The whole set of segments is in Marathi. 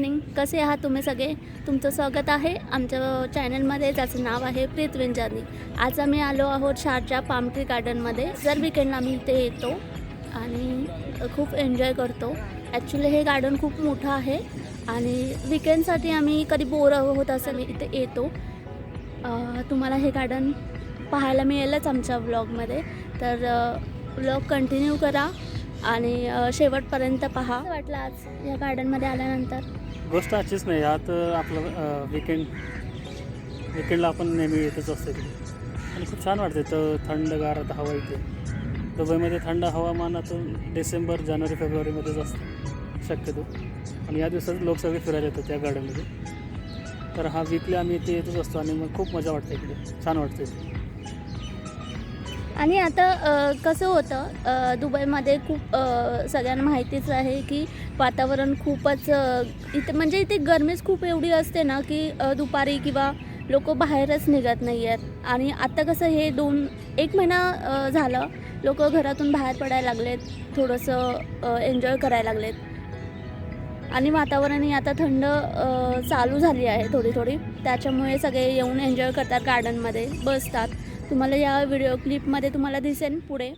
मॉर्निंग. कसे आहात तुम्ही सगळे? तुमचं स्वागत आहे आमच्या चॅनलमध्ये, ज्याचं नाव आहे प्रीतविन जर्नी. आज आम्ही आलो आहोत शारजा पाम ट्री गार्डनमध्ये. जर विकेंडला आम्ही इथे येतो आणि खूप एन्जॉय करतो. ॲक्च्युली हे गार्डन खूप मोठं आहे आणि विकेंडसाठी आम्ही कधी बोर होत असं मी इथे येतो. तुम्हाला हे गार्डन पाहायला मिळेलच आमच्या व्लॉगमध्ये, तर व्लॉग कंटिन्यू करा आणि शेवटपर्यंत पहा. वाटलं आज या गार्डनमध्ये आल्यानंतर? गोष्ट अशीच नाही, यात आपलं विकेंडला आपण नेहमी येतच असतो इकडे आणि खूप छान वाटते. तर थंडगार आता हवा इथे. दुबईमध्ये थंड हवामान आता डिसेंबर, जानेवारी, फेब्रुवारीमध्येच असतं शक्यतो, आणि या दिवसात लोक सगळे फिरायला येतात त्या गार्डनमध्ये. तर हा वीकली आम्ही इथे येतच असतो आणि मग खूप मजा वाटते इकडे, छान वाटते इथे. आणि आता कसं होतं, दुबईमध्ये खूप सगळ्यांना माहितीच आहे की वातावरण खूपच इथे, म्हणजे इथे गरमीच खूप एवढी असते ना की दुपारी किंवा लोक बाहेरच निघत नाही आहेत. आणि आता कसं हे 1 महिना झालं लोक घरातून बाहेर पडायला लागलेत, थोडंसं एन्जॉय करायला लागलेत आणि वातावरणही आता थंड चालू झाली आहे थोडी थोडी. त्याच्यामुळे सगळे येऊन एन्जॉय करतात, गार्डनमध्ये बसतात. तुम्हाला या व्हिडिओ क्लिपमध्ये तुम्हाला दिसेल पुढे.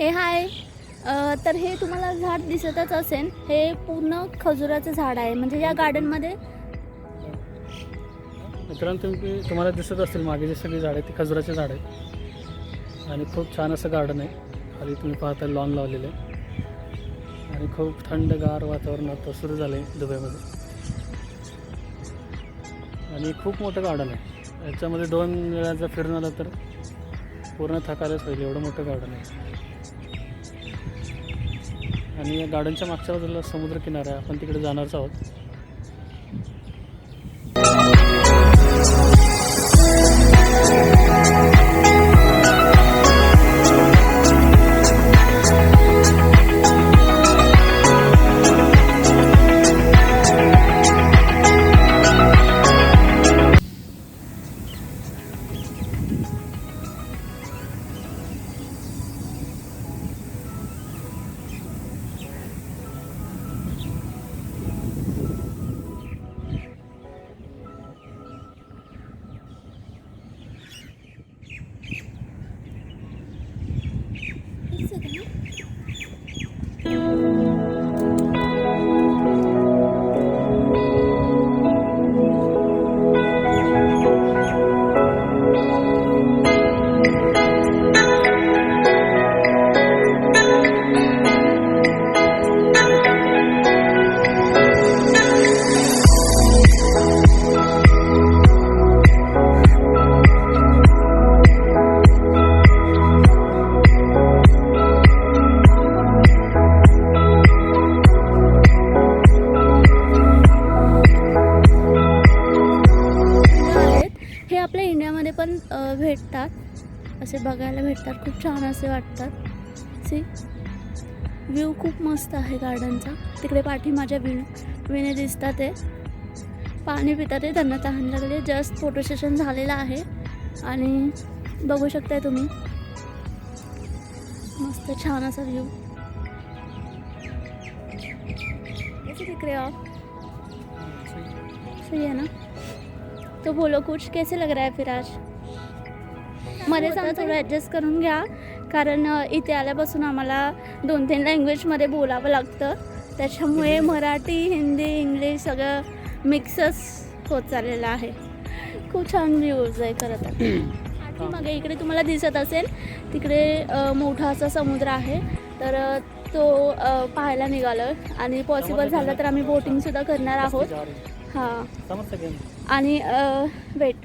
हे हाय. तर हे तुम्हाला झाड दिसतच असेल, हे पूर्ण खजुराचं झाड आहे. म्हणजे या गार्डनमध्ये मित्रांनो तुम्हाला दिसत असतील मागे जे सगळी झाड आहेत ती खजुराचे झाड आहेत आणि खूप छान असं गार्डन आहे. खाली तुम्ही पाहता लॉन लावलेलं आहे आणि खूप थंडगार वातावरण आता सुरू झालं आहे दुबईमध्ये आणि खूप मोठं गार्डन आहे. याच्यामध्ये 2 वेळा जर फिरून आलं तर पूर्ण थकायलाच होईल, एवढं मोठं गार्डन आहे. आणि या गार्डनच्या मागच्या बाजूला समुद्रकिनारा आहे, आपण तिकडे जाणारच आहोत. आपल्या इंडियामध्ये पण भेटतात, असे बघायला भेटतात. खूप छान असे वाटतात. सी व्ह्यू खूप मस्त आहे गार्डनचा. तिकडे पाठी माझ्या विणे दिसतात आहे, पाणी पितात आहे, त्यांना तहान लागले. जस्ट फोटो सेशन झालेलं आहे आणि बघू शकताय तुम्ही मस्त छान असा व्ह्यू. कैसे दिख रहे हो आप? सही है ना? तो बोलो कुछ, कैसे लग रहा है फिर आज? मध्ये सांग, थोडं ॲडजस्ट करून घ्या, कारण इथे आल्यापासून आम्हाला 2-3 लँग्वेजमध्ये बोलावं लागतं. त्याच्यामुळे मराठी, हिंदी, इंग्लिश सगळं मिक्सच होत चाललेलं आहे. खूप छान व्ह्यूज आहे खरं तर. मग इकडे तुम्हाला दिसत असेल, तिकडे मोठा असा समुद्र आहे. तर तो पाहायला निघालो आणि पॉसिबल झालं तर आम्ही बोटिंगसुद्धा करणार आहोत. हां, आणि वेट,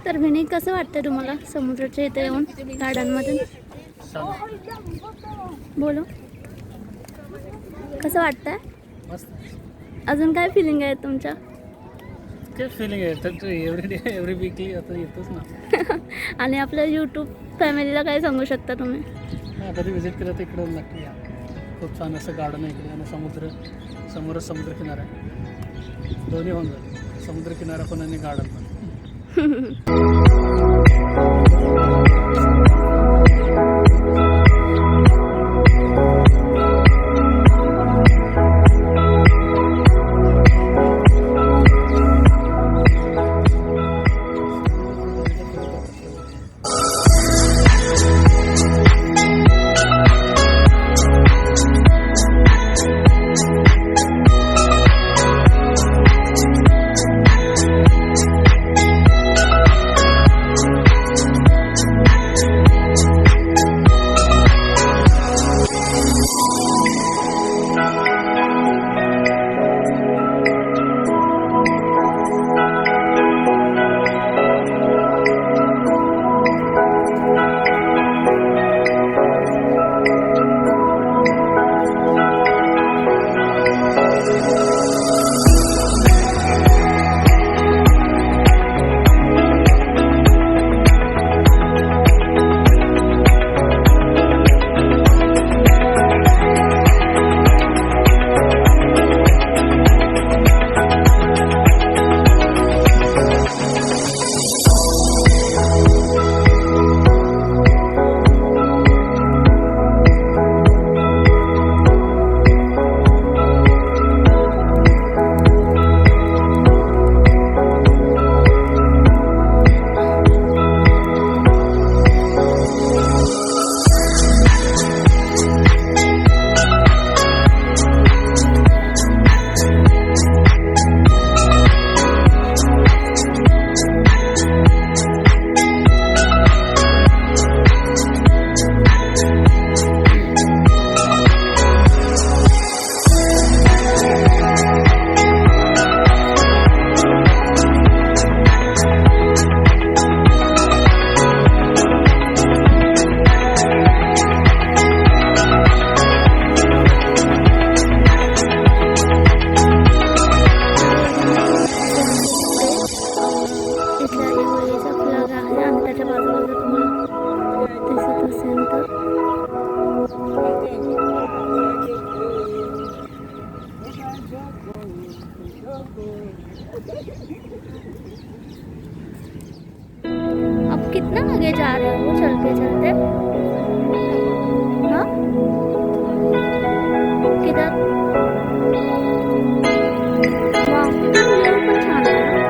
तर विनी कसं वाटतं तुम्हाला समुद्राच्या इथे येऊन गार्डनमध्ये? बोलो, कसं वाटतंय? अजून काय फिलिंग आहे तुमच्या? काय फिलिंग आहे तर एव्हरी वीकली आता येतोच ना. आणि आपल्या यूट्यूब फॅमिलीला काय सांगू शकता तुम्ही? कधी व्हिजिट केलं तर इकडं नक्की या. खूप छान असं गार्डन आहे इकडे आणि समोरच समुद्रकिनारा आहे. दोन्ही होऊन जाईल, समुद्रकिनारा पण आणि गार्डन पण. अब कितना आगे जा रहे हो चलते चलते? हाँ, किधर? वाह, व्ह्यू पण छान आहे ना?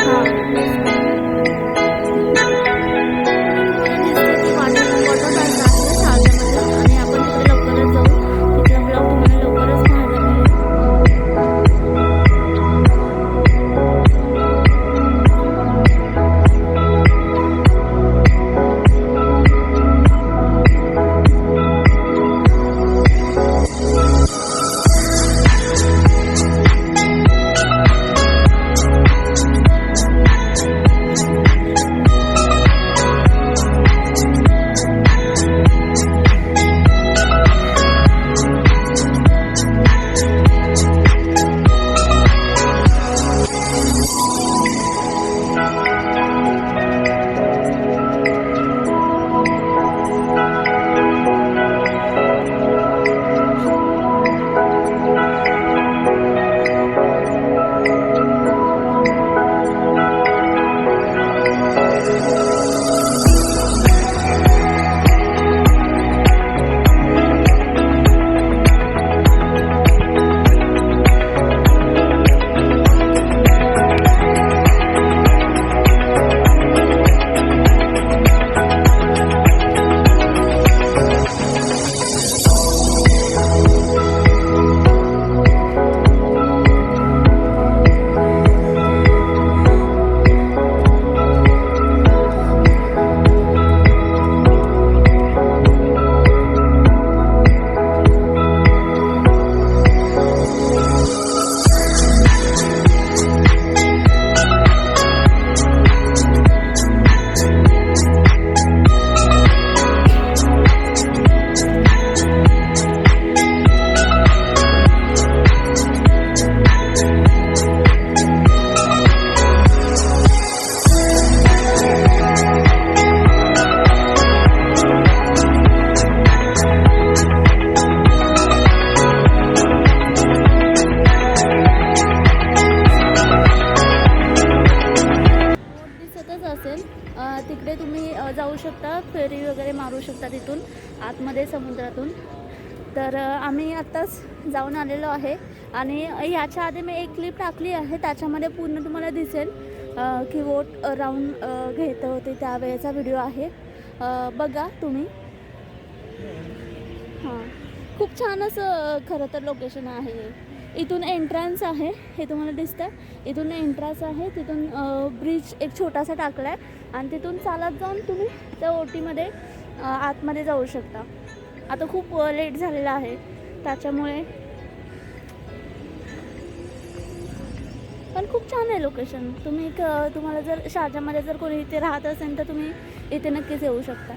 हां, मस्त. तुम्हाला दिसते ती वॉटर पार्क आहे शारजामध्ये आणि आपण तिकडे लवकरच जाऊ. तिथला ब्लॉग तुम्हाला लवकरच पाहायला मिळेल. तिकडे तुम्ही जाऊ शकता, फेरी वगैरे मारू शकता तिथून आतमध्ये समुद्रातून. तर आम्ही आत्ताच जाऊन आलेलो आहे आणि ह्याच्या आधी मी एक क्लिप टाकली आहे, त्याच्यामध्ये पूर्ण तुम्हाला दिसेल की बोट राऊंड घेत होते त्यावेळेचा व्हिडिओ आहे, बघा तुम्ही. हां, खूप छान असं खरं तर लोकेशन आहे. इथून एंट्रन्स आहे, हे तुम्हाला दिसतं आहे. इथून एंट्रन्स आहे, तिथून ब्रिज एक छोटासा टाकला आहे आणि तिथून चालत जाऊन तुम्ही त्या ओटीमध्ये आतमध्ये जाऊ शकता. आता खूप लेट झालेला आहे त्याच्यामुळे, पण खूप छान आहे लोकेशन. तुम्हाला जर शारजामध्ये जर कोणी इथे राहत असेल तर तुम्ही इथे नक्कीच येऊ शकता.